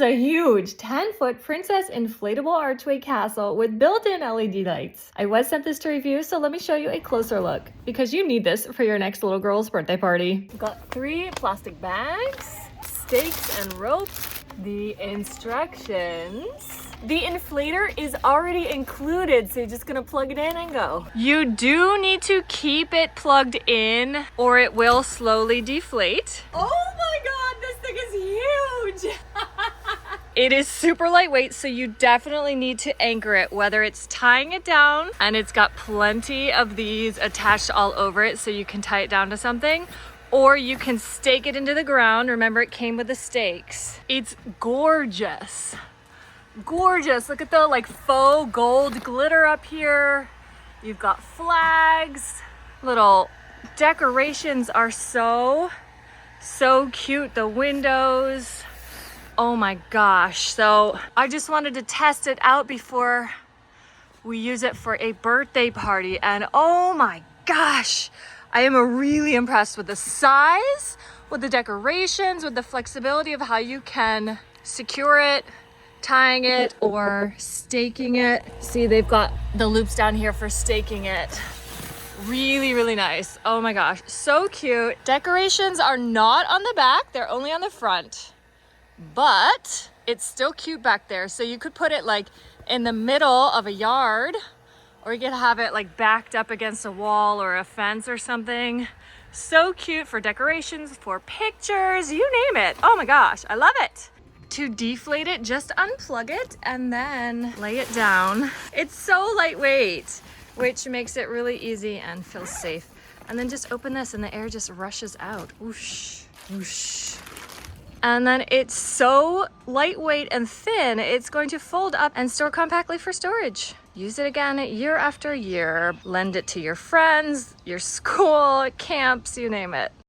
is a huge 10-foot Princess Inflatable Archway castle with built-in LED lights. I was sent this to review, so let me show you a closer look, because you need this for your next little girl's birthday party. We've got 3 plastic bags, stakes and rope, the instructions. The inflator is already included, so you're just gonna plug it in and go. You do need to keep it plugged in or it will slowly deflate. Oh my God, this thing is huge. It is super lightweight, so you definitely need to anchor it, whether it's tying it down, and it's got plenty of these attached all over it so you can tie it down to something, or you can stake it into the ground. Remember, it came with the stakes. It's gorgeous. Gorgeous. Look at the like faux gold glitter up here. You've got flags. Little decorations are so cute. The windows. Oh my gosh. So I just wanted to test it out before we use it for a birthday party, and oh my gosh, I am really impressed with the size, with the decorations, with the flexibility of how you can secure it, tying it or staking it. See, they've got the loops down here for staking it. Really nice. Oh my gosh, so cute. Decorations are not on the back, they're only on the front, but it's still cute back there. So you could put it like in the middle of a yard, or you could have it like backed up against a wall or a fence or something. So cute for decorations, for pictures, you name it. Oh my gosh, I love it. To deflate it, just unplug it and then lay it down. It's so lightweight, which makes it really easy and feels safe. And then just open this and the air just rushes out. Whoosh, whoosh. And then it's so lightweight and thin, it's going to fold up and store compactly for storage. Use it again year after year. Lend it to your friends, your school, camps, you name it.